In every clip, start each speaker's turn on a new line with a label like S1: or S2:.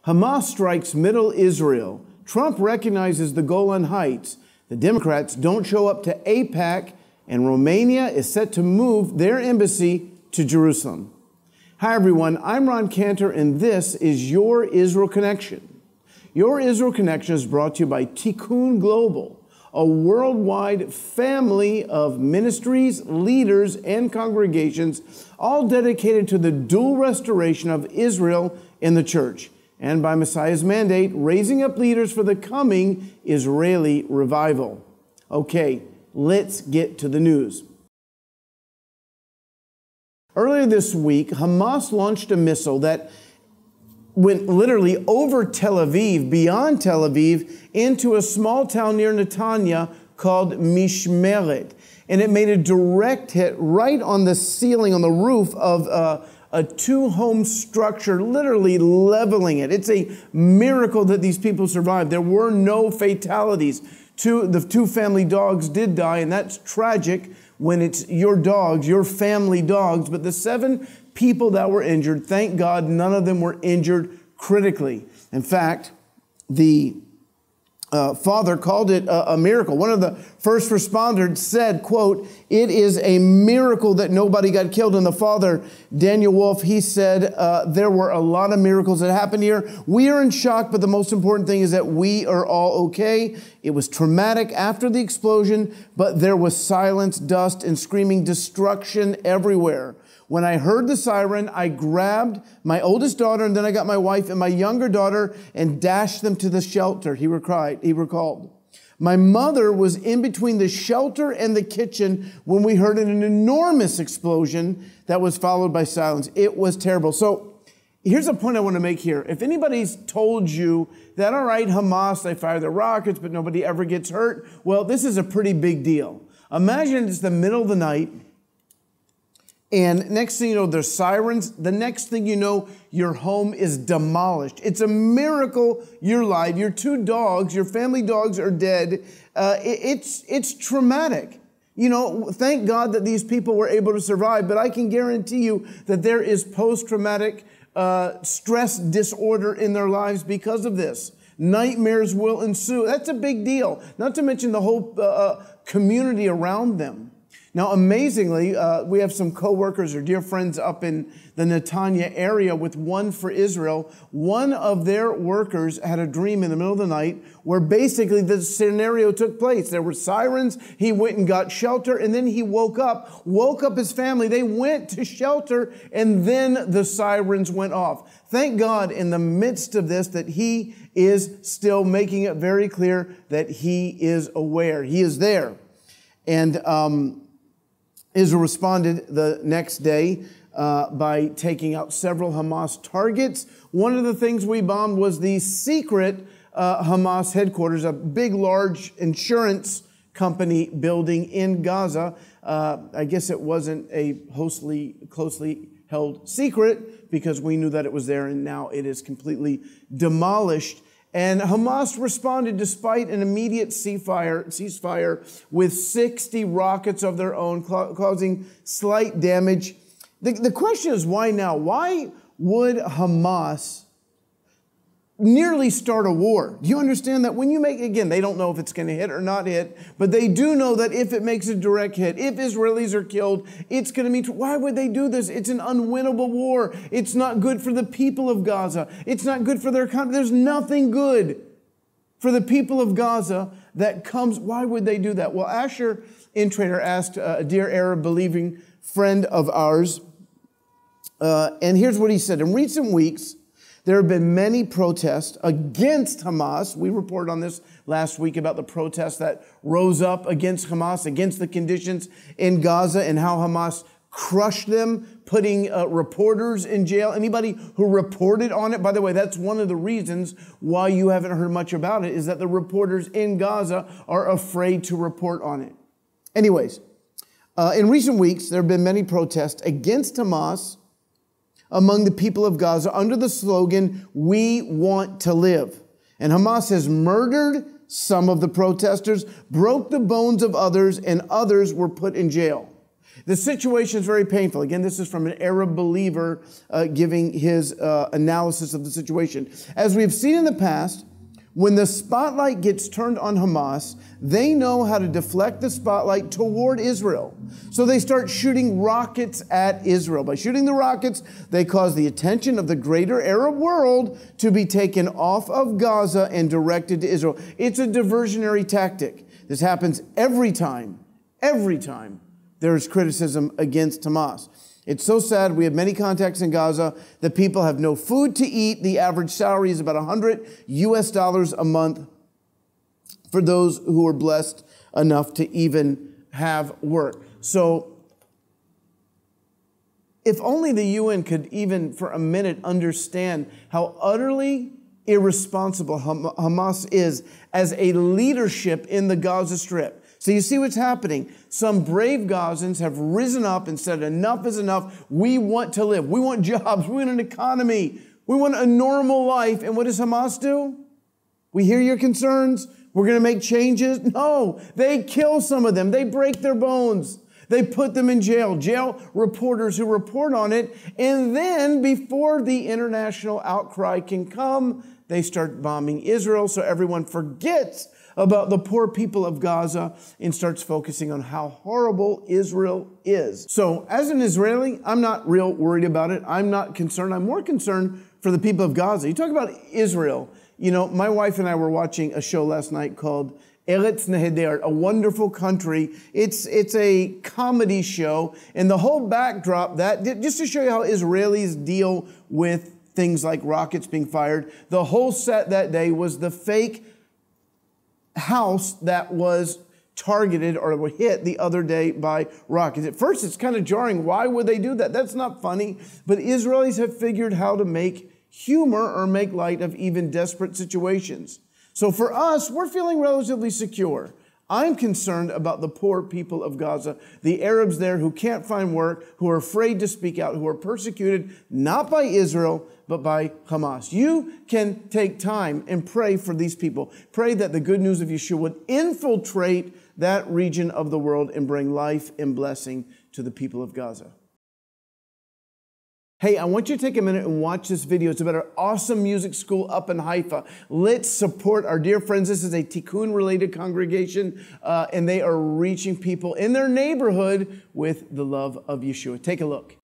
S1: Hamas strikes Middle Israel. Trump recognizes the Golan Heights. The Democrats don't show up to AIPAC, and Romania is set to move their embassy to Jerusalem. Hi, everyone. I'm Ron Cantor, and this is Your Israel Connection. Your Israel Connection is brought to you by Tikkun Global, a worldwide family of ministries, leaders, and congregations, all dedicated to the dual restoration of Israel in the church, and by Messiah's mandate, raising up leaders for the coming Israeli revival. Okay, let's get to the news. Earlier this week, Hamas launched a missile that went literally over Tel Aviv, beyond Tel Aviv, into a small town near Netanya called Mishmeret. And it made a direct hit right on the ceiling, on the roof of a two-home structure, literally leveling it. It's a miracle that these people survived. There were no fatalities. The two family dogs did die, and that's tragic when it's your dogs, your family dogs. But the 7 people that were injured, thank God, none of them were injured critically. In fact, the father called it a miracle. One of the first responders said, quote, "It is a miracle that nobody got killed." And the father, Daniel Wolf, he said, there were a lot of miracles that happened here. We are in shock, but the most important thing is that we are all okay. It was traumatic after the explosion, but there was silence, dust, and screaming destruction everywhere. When I heard the siren, I grabbed my oldest daughter, and then I got my wife and my younger daughter and dashed them to the shelter, he recalled. My mother was in between the shelter and the kitchen when we heard an enormous explosion that was followed by silence. It was terrible. So here's a point I want to make here. If anybody's told you that, all right, Hamas, they fire their rockets, but nobody ever gets hurt, well, this is a pretty big deal. Imagine it's the middle of the night, and next thing you know, there's sirens. The next thing you know, your home is demolished. It's a miracle you're alive. Your 2 dogs, your family dogs are dead. It's traumatic. You know, thank God that these people were able to survive, but I can guarantee you that there is post-traumatic stress disorder in their lives because of this. Nightmares will ensue. That's a big deal, not to mention the whole community around them. Now, amazingly, we have some coworkers or dear friends up in the Netanya area with One for Israel. One of their workers had a dream in the middle of the night where basically the scenario took place. There were sirens. He went and got shelter, and then he woke up his family. They went to shelter, and then the sirens went off. Thank God in the midst of this that he is still making it very clear that he is aware. He is there. And Israel responded the next day by taking out several Hamas targets. One of the things we bombed was the secret Hamas headquarters, a big, large insurance company building in Gaza. I guess it wasn't a closely held secret because we knew that it was there, and now it is completely demolished. And Hamas responded despite an immediate ceasefire with 60 rockets of their own, causing slight damage. The question is, why now? Why would Hamas nearly start a war? Do you understand that when you make, again, they don't know if it's going to hit or not hit, but they do know that if it makes a direct hit, if Israelis are killed, it's going to mean, why would they do this? It's an unwinnable war. It's not good for the people of Gaza. It's not good for their country. There's nothing good for the people of Gaza that comes. Why would they do that? Well, Asher Intrader asked a dear Arab believing friend of ours, and here's what he said. In recent weeks, there have been many protests against Hamas. We reported on this last week about the protests that rose up against Hamas, against the conditions in Gaza, and how Hamas crushed them, putting reporters in jail. Anybody who reported on it, by the way, that's one of the reasons why you haven't heard much about it, is that the reporters in Gaza are afraid to report on it. Anyways, in recent weeks, there have been many protests against Hamas among the people of Gaza under the slogan, "We want to live." And Hamas has murdered some of the protesters, broke the bones of others, and others were put in jail. The situation is very painful. Again, this is from an Arab believer giving his analysis of the situation. As we've seen in the past, when the spotlight gets turned on Hamas, they know how to deflect the spotlight toward Israel. So they start shooting rockets at Israel. By shooting the rockets, they cause the attention of the greater Arab world to be taken off of Gaza and directed to Israel. It's a diversionary tactic. This happens every time there is criticism against Hamas. It's so sad. We have many contacts in Gaza. The people have no food to eat. The average salary is about $100 a month for those who are blessed enough to even have work. So if only the UN could even for a minute understand how utterly irresponsible Hamas is as a leadership in the Gaza Strip. So you see what's happening. Some brave Gazans have risen up and said, enough is enough. We want to live. We want jobs. We want an economy. We want a normal life. And what does Hamas do? We hear your concerns. We're going to make changes. No, they kill some of them. They break their bones. They put them in jail. Jail reporters who report on it. And then before the international outcry can come, they start bombing Israel. So everyone forgets about the poor people of Gaza and starts focusing on how horrible Israel is. So as an Israeli, I'm not real worried about it. I'm not concerned. I'm more concerned for the people of Gaza. You talk about Israel. You know, my wife and I were watching a show last night called Eretz Nehederet, a wonderful country. It's a comedy show, and the whole backdrop, that just to show you how Israelis deal with things like rockets being fired, the whole set that day was the fake house that was targeted or hit the other day by rockets. At first, it's kind of jarring. Why would they do that? That's not funny. But Israelis have figured how to make humor or make light of even desperate situations. So for us, we're feeling relatively secure. I'm concerned about the poor people of Gaza, the Arabs there who can't find work, who are afraid to speak out, who are persecuted, not by Israel, but by Hamas. You can take time and pray for these people. Pray that the good news of Yeshua would infiltrate that region of the world and bring life and blessing to the people of Gaza. Hey, I want you to take a minute and watch this video. It's about our awesome music school up in Haifa. Let's support our dear friends. This is a Tikkun-related congregation, and they are reaching people in their neighborhood with the love of Yeshua. Take a look.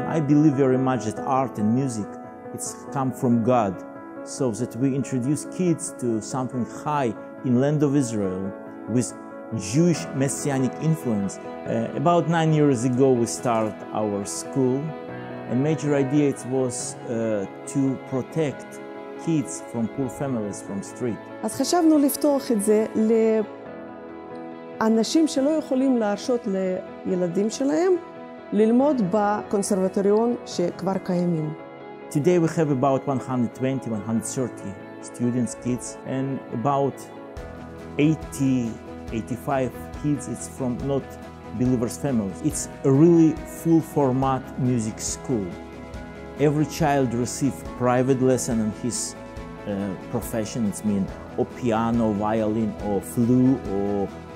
S2: I believe very much that art and music, it's come from God, so that we introduce kids to something high in land of Israel with Jewish-Messianic influence. About 9 years ago we started our school, and major idea it was to protect kids from poor families from street.
S3: אז חשבנו לפתוח את זה לאנשים שלא יכולים להרשות לילדים שלהם ללמוד בקונסרבטוריון שכבר קיימים.
S2: Today we have about 120, 130 students, kids, and about 80, 85 kids, it's from not believers' families. It's a really full format music school. Every child receives private lesson on his profession. It's mean or piano, violin, or flute,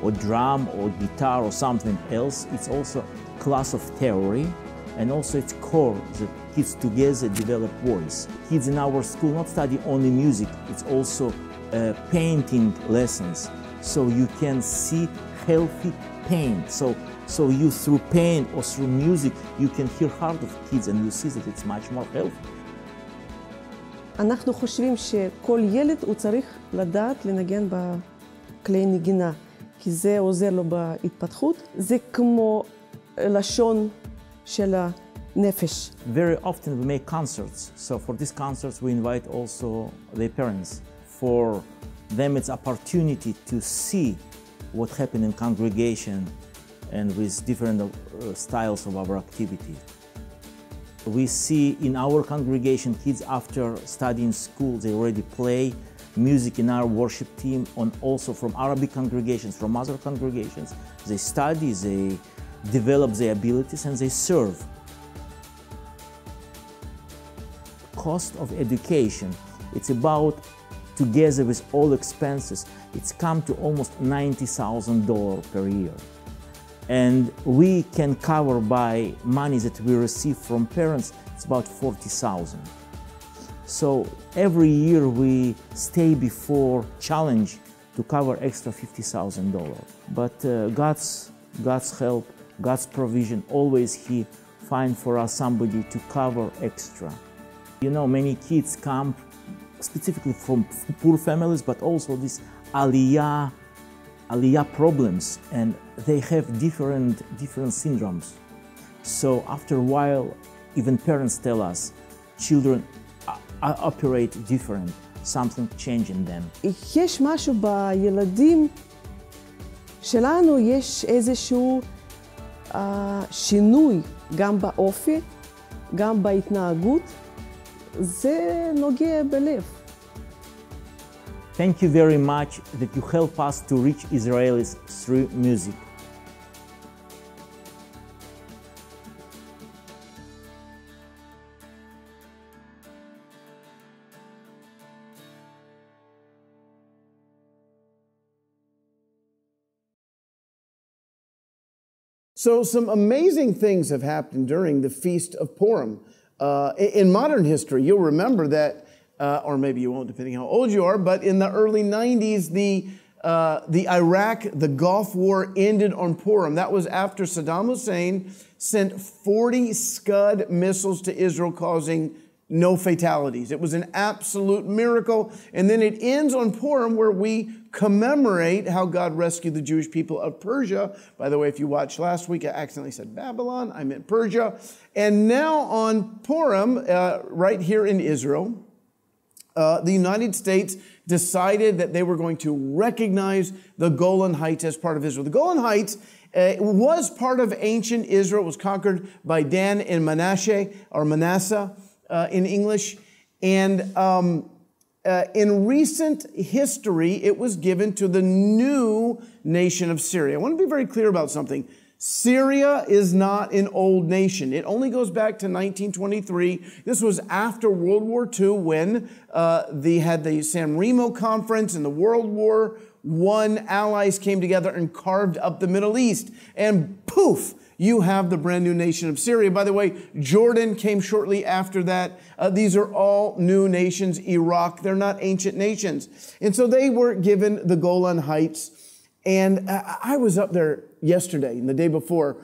S2: or drum, or guitar, or something else. It's also class of theory, and also it's core that kids together develop voice. Kids in our school not study only music, it's also painting lessons, so you can see healthy paint. So you through paint or through music, you can hear heart of kids and you see that it's much more healthy.
S3: אנחנו חושבים שכל ילד הוא צריך לדעת לנגן בכלי נגינה, כי זה עוזר לו בהתפתחות. זה כמו לשון של הנפש.
S2: Very often we make concerts. So for these concerts we invite also their parents. For them it's opportunity to see what happened in congregation and with different styles of our activity. We see in our congregation kids after studying school, they already play music in our worship team, and also from Arabic congregations, from other congregations. They study, they develop their abilities, and they serve. Cost of education, it's about, together with all expenses, it's come to almost $90,000 per year. And we can cover by money that we receive from parents, it's about $40,000. So every year we stay before challenge to cover extra $50,000. But God's help, God's provision, always He find for us somebody to cover extra. You know, many kids come specifically from poor families, but also these aliyah problems, and they have different syndromes. So after a while, even parents tell us, children operate different, something change in them.
S3: יש משהו בילדים שלנו, יש איזשהו שינוי, גם באופי, גם בהתנהגות. זה נוגע בלב.
S2: Thank you very much that you help us to reach Israelis through music.
S1: So some amazing things have happened during the Feast of Purim. In modern history, you'll remember that, or maybe you won't, depending how old you are, but in the early 90s, the Iraq, the Gulf War ended on Purim. That was after Saddam Hussein sent 40 Scud missiles to Israel, causing no fatalities. It was an absolute miracle. And then it ends on Purim, where we commemorate how God rescued the Jewish people of Persia. By the way, if you watched last week, I accidentally said Babylon. I meant Persia. And now on Purim, right here in Israel, the United States decided that they were going to recognize the Golan Heights as part of Israel. The Golan Heights was part of ancient Israel. It was conquered by Dan and Manasseh, or Manasseh in English. And in recent history, it was given to the new nation of Syria. I want to be very clear about something. Syria is not an old nation. It only goes back to 1923. This was after World War II, when they had the San Remo Conference, and the World War I allies came together and carved up the Middle East. And poof, you have the brand new nation of Syria. By the way, Jordan came shortly after that. These are all new nations. Iraq, they're not ancient nations. And so they were given the Golan Heights. And I was up there yesterday and the day before.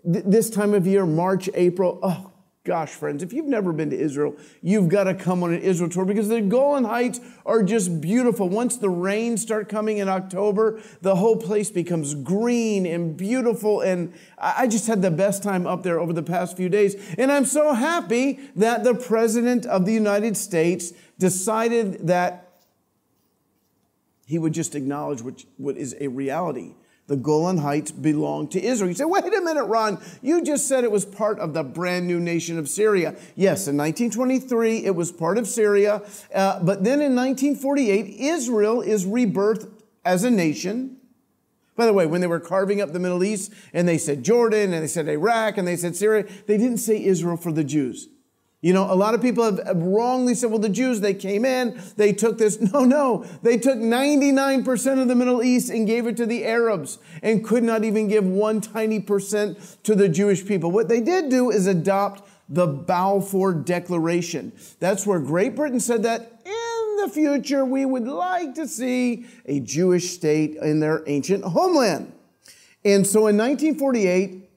S1: This time of year, March, April. Oh, gosh, friends, if you've never been to Israel, you've got to come on an Israel tour, because the Golan Heights are just beautiful. Once the rains start coming in October, the whole place becomes green and beautiful. And I just had the best time up there over the past few days. And I'm so happy that the President of the United States decided that he would just acknowledge what is a reality. The Golan Heights belong to Israel. You say, wait a minute, Ron, you just said it was part of the brand new nation of Syria. Yes, in 1923, it was part of Syria. But then in 1948, Israel is rebirthed as a nation. By the way, when they were carving up the Middle East, and they said Jordan, and they said Iraq, and they said Syria, they didn't say Israel for the Jews. You know, a lot of people have wrongly said, well, the Jews, they came in, they took this. No, they took 99% of the Middle East and gave it to the Arabs, and could not even give one tiny percent to the Jewish people. What they did do is adopt the Balfour Declaration. That's where Great Britain said that in the future we would like to see a Jewish state in their ancient homeland. And so in 1948,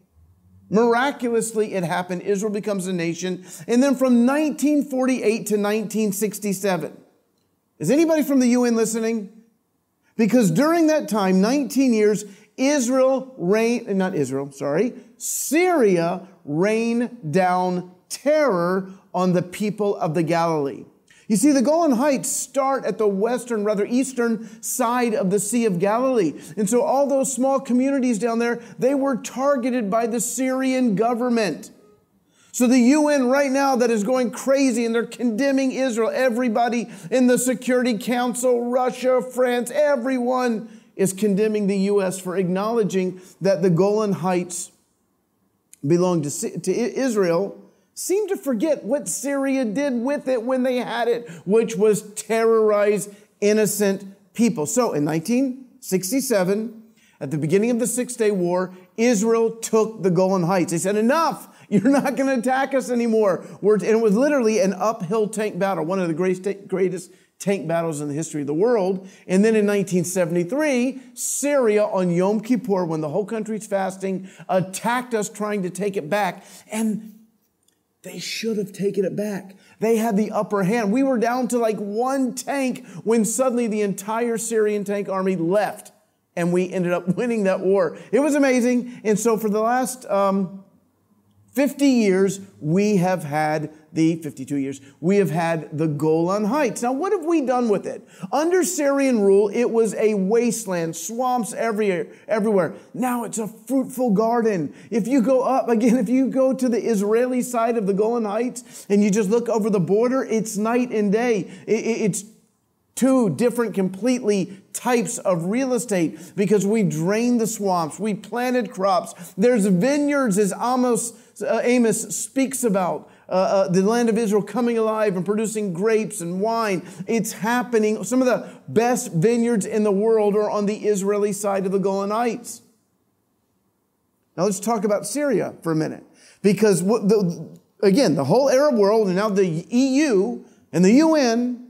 S1: miraculously, it happened. Israel becomes a nation. And then from 1948 to 1967. Is anybody from the UN listening? Because during that time, 19 years, Syria rained down terror on the people of the Galilee. You see, the Golan Heights start at the eastern side of the Sea of Galilee. And so all those small communities down there, they were targeted by the Syrian government. So the UN right now that is going crazy and they're condemning Israel, everybody in the Security Council, Russia, France, everyone is condemning the U.S. for acknowledging that the Golan Heights belong to Israel, seem to forget what Syria did with it when they had it, which was terrorize innocent people. So in 1967, at the beginning of the Six-Day War, Israel took the Golan Heights. They said, enough, you're not going to attack us anymore. And it was literally an uphill tank battle, one of the greatest tank battles in the history of the world. And then in 1973, Syria on Yom Kippur, when the whole country's fasting, attacked us trying to take it back. And they should have taken it back. They had the upper hand. We were down to like one tank when suddenly the entire Syrian tank army left. And we ended up winning that war. It was amazing. And so for the last 50 years, we have had 52 years, we have had the Golan Heights. Now, what have we done with it? Under Syrian rule, it was a wasteland, swamps everywhere. Now it's a fruitful garden. If you go up, again, if you go to the Israeli side of the Golan Heights and you just look over the border, it's night and day. It's two different completely types of real estate because we drained the swamps, we planted crops. There's vineyards, as Amos speaks about, the land of Israel coming alive and producing grapes and wine. It's happening. Some of the best vineyards in the world are on the Israeli side of the Golan Heights. Now let's talk about Syria for a minute. Because, again, the whole Arab world and now the EU and the UN,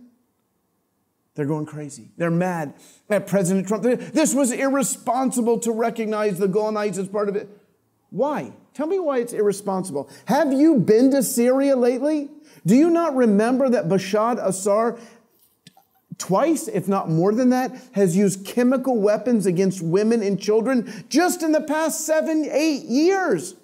S1: they're going crazy. They're mad at President Trump. This was irresponsible to recognize the Golan Heights as part of it. Why? Tell me why it's irresponsible. Have you been to Syria lately? Do you not remember that Bashar al-Assad twice, if not more than that, has used chemical weapons against women and children just in the past 7-8 years?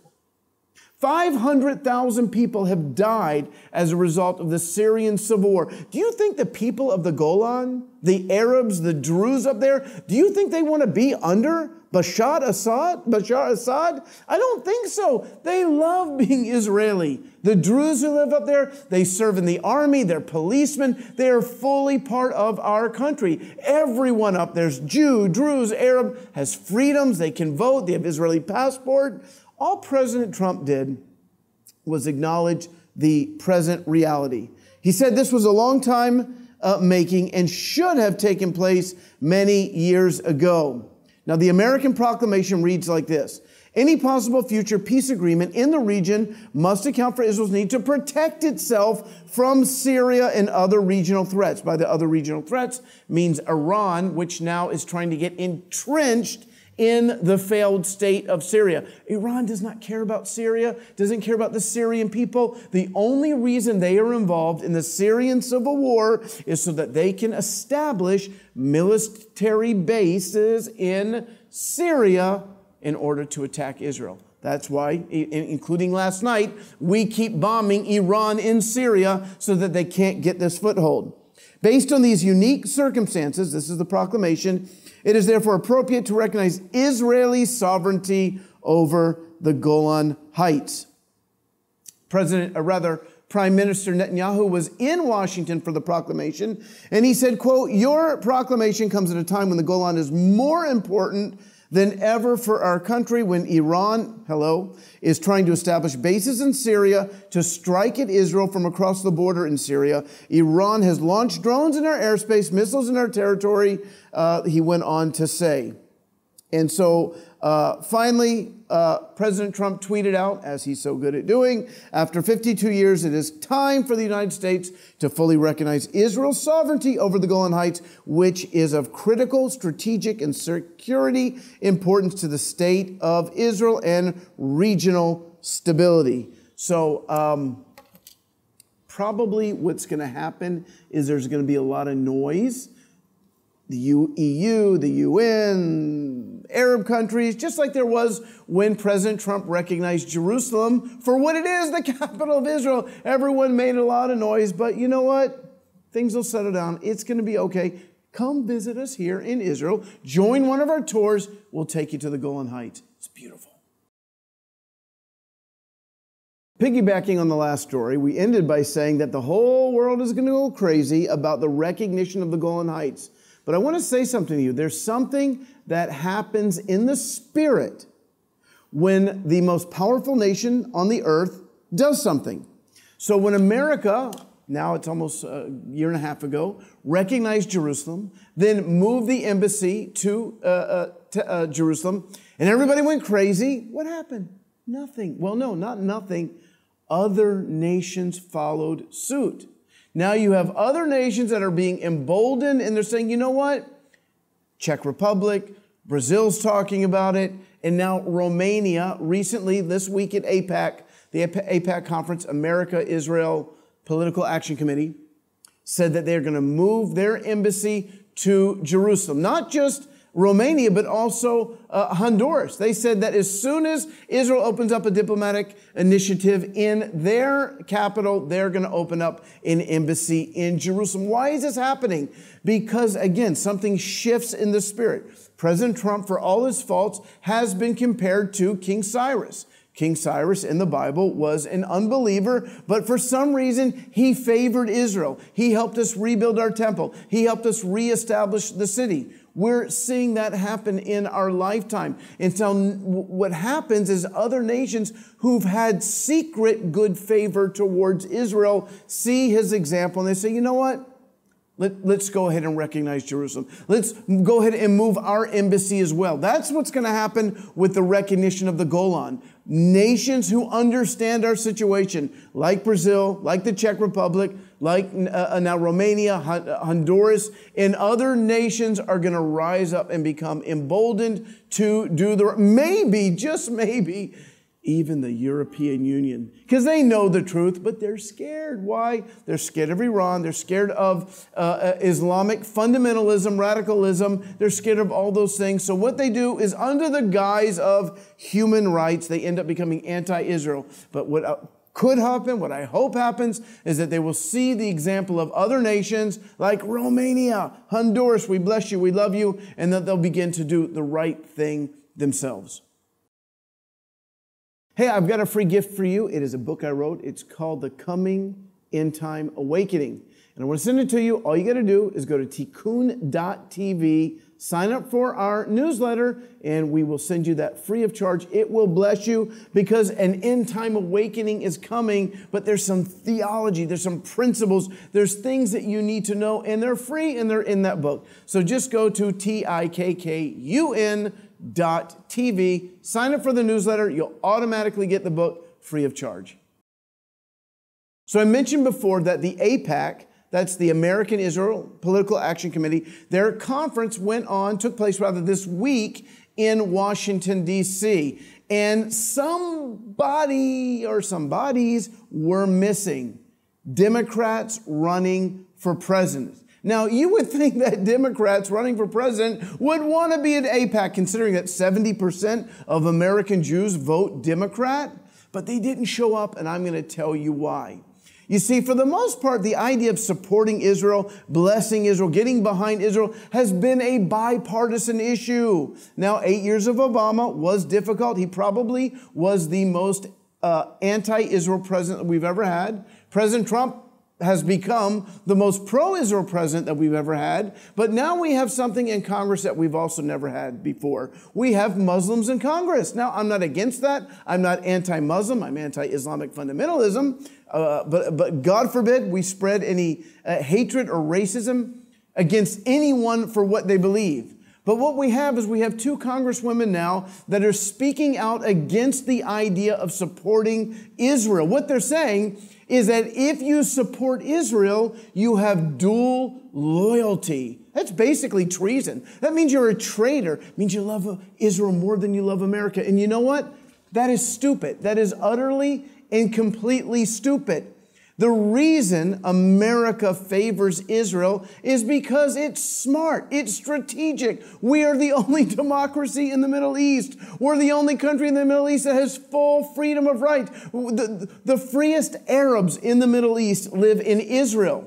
S1: 500,000 people have died as a result of the Syrian civil war. Do you think the people of the Golan, the Arabs, the Druze up there, do you think they want to be under Bashar al-Assad? I don't think so. They love being Israeli. The Druze who live up there, they serve in the army, they're policemen, they are fully part of our country. Everyone up there's Jew, Druze, Arab, has freedoms, they can vote, they have Israeli passport. All President Trump did was acknowledge the present reality. He said this was a long time making and should have taken place many years ago. Now, the American proclamation reads like this. Any possible future peace agreement in the region must account for Israel's need to protect itself from Syria and other regional threats. By the other regional threats means Iran, which now is trying to get entrenched in the failed state of Syria. Iran does not care about Syria, doesn't care about the Syrian people. The only reason they are involved in the Syrian civil war is so that they can establish military bases in Syria in order to attack Israel. That's why, including last night, we keep bombing Iran in Syria so that they can't get this foothold. Based on these unique circumstances, this is the proclamation, it is therefore appropriate to recognize Israeli sovereignty over the Golan Heights. Prime Minister Netanyahu was in Washington for the proclamation, and he said, quote, "Your proclamation comes at a time when the Golan is more important than ever for our country, when Iran, is trying to establish bases in Syria to strike at Israel from across the border in Syria. Iran has launched drones in our airspace, missiles in our territory," he went on to say. And so finally, President Trump tweeted out, as he's so good at doing, after 52 years, it is time for the United States to fully recognize Israel's sovereignty over the Golan Heights, which is of critical strategic and security importance to the state of Israel and regional stability. So probably what's going to happen is there's going to be a lot of noise. The EU, the UN, Arab countries, just like there was when President Trump recognized Jerusalem for what it is, the capital of Israel. Everyone made a lot of noise, but you know what? Things will settle down. It's going to be okay. Come visit us here in Israel. Join one of our tours. We'll take you to the Golan Heights. It's beautiful. Piggybacking on the last story, we ended by saying that the whole world is going to go crazy about the recognition of the Golan Heights. But I want to say something to you. There's something that happens in the spirit when the most powerful nation on the earth does something. So when America, now it's almost a year and a half ago, recognized Jerusalem, then moved the embassy to Jerusalem, and everybody went crazy, what happened? Nothing. Well, no, not nothing. Other nations followed suit. Now you have other nations that are being emboldened, and they're saying, you know what? Czech Republic, Brazil's talking about it, and now Romania, recently this week at AIPAC, the AIPAC conference, America-Israel Political Action Committee, said that they're going to move their embassy to Jerusalem. Not just Romania, but also Honduras. They said that as soon as Israel opens up a diplomatic initiative in their capital, they're going to open up an embassy in Jerusalem. Why is this happening? Because, again, something shifts in the spirit. President Trump, for all his faults, has been compared to King Cyrus. King Cyrus in the Bible was an unbeliever, but for some reason, he favored Israel. He helped us rebuild our temple. He helped us reestablish the city. We're seeing that happen in our lifetime. And so what happens is other nations who've had secret good favor towards Israel see his example, and they say, you know what? Let's go ahead and recognize Jerusalem. Let's go ahead and move our embassy as well. That's what's going to happen with the recognition of the Golan. Nations who understand our situation, like Brazil, like the Czech Republic, like now Romania, Honduras, and other nations are going to rise up and become emboldened to do maybe, just maybe, even the European Union, because they know the truth, but they're scared. Why? They're scared of Iran. They're scared of Islamic fundamentalism, radicalism. They're scared of all those things. So what they do is, under the guise of human rights, they end up becoming anti-Israel. But what could happen, what I hope happens, is that they will see the example of other nations like Romania, Honduras, we bless you, we love you, and that they'll begin to do the right thing themselves. Hey, I've got a free gift for you. It is a book I wrote. It's called The Coming End Time Awakening. And I want to send it to you. All you got to do is go to tikkun.tv, sign up for our newsletter, and we will send you that free of charge. It will bless you, because an end time awakening is coming, but there's some theology, there's some principles, there's things that you need to know, and they're free and they're in that book. So just go to tikkun.tv, sign up for the newsletter. You'll automatically get the book free of charge. So I mentioned before that the AIPAC, that's the American Israel Political Action Committee, their conference took place this week in Washington, D.C. And somebody or some bodies were missing. Democrats running for president. Now, you would think that Democrats running for president would want to be at AIPAC, considering that 70% of American Jews vote Democrat, but they didn't show up, and I'm going to tell you why. You see, for the most part, the idea of supporting Israel, blessing Israel, getting behind Israel has been a bipartisan issue. Now, 8 years of Obama was difficult. He probably was the most anti-Israel president that we've ever had. President Trump has become the most pro-Israel president that we've ever had. But now we have something in Congress that we've also never had before. We have Muslims in Congress. Now, I'm not against that. I'm not anti-Muslim. I'm anti-Islamic fundamentalism. But God forbid we spread any hatred or racism against anyone for what they believe. But what we have is we have two congresswomen now that are speaking out against the idea of supporting Israel. What they're saying is that if you support Israel, you have dual loyalty. That's basically treason. That means you're a traitor. It means you love Israel more than you love America. And you know what? That is stupid. That is utterly and completely stupid. The reason America favors Israel is because it's smart, it's strategic. We are the only democracy in the Middle East. We're the only country in the Middle East that has full freedom of right. The freest Arabs in the Middle East live in Israel.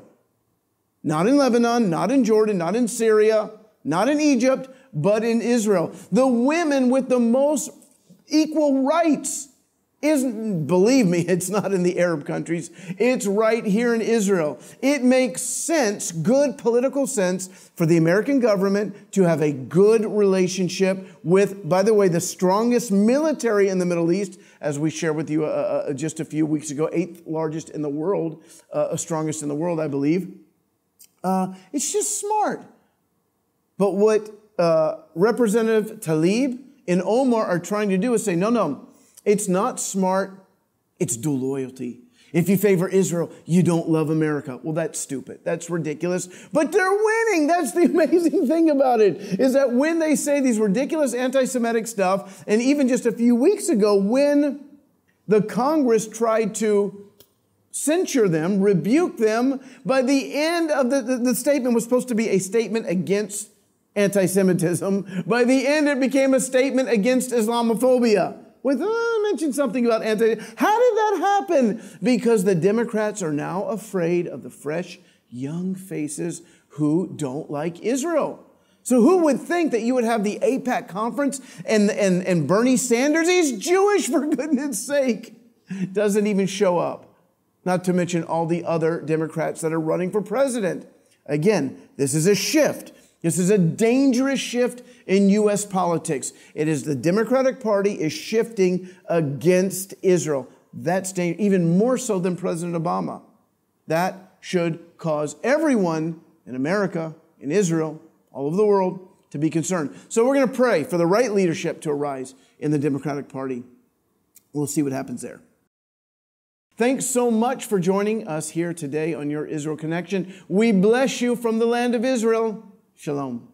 S1: Not in Lebanon, not in Jordan, not in Syria, not in Egypt, but in Israel. The women with the most equal rights isn't, believe me, it's not in the Arab countries. It's right here in Israel. It makes sense, good political sense, for the American government to have a good relationship with, by the way, the strongest military in the Middle East, as we shared with you just a few weeks ago, 8th largest in the world, strongest in the world, I believe. It's just smart. But what Representative Tlaib and Omar are trying to do is say, no, it's not smart, it's dual loyalty. If you favor Israel, you don't love America. Well, that's stupid. That's ridiculous. But they're winning. That's the amazing thing about it, is that when they say these ridiculous anti-Semitic stuff, and even just a few weeks ago, when the Congress tried to censure them, rebuke them, by the end of the statement was supposed to be a statement against anti-Semitism. By the end, it became a statement against Islamophobia. Mention something about How did that happen? Because the Democrats are now afraid of the fresh, young faces who don't like Israel. So who would think that you would have the AIPAC conference and Bernie Sanders, he's Jewish for goodness sake, doesn't even show up. Not to mention all the other Democrats that are running for president. Again, this is a shift. This is a dangerous shift in U.S. politics. It is the Democratic Party is shifting against Israel. That's even more so than President Obama. That should cause everyone in America, in Israel, all over the world to be concerned. So we're going to pray for the right leadership to arise in the Democratic Party. We'll see what happens there. Thanks so much for joining us here today on Your Israel Connection. We bless you from the land of Israel. Shalom.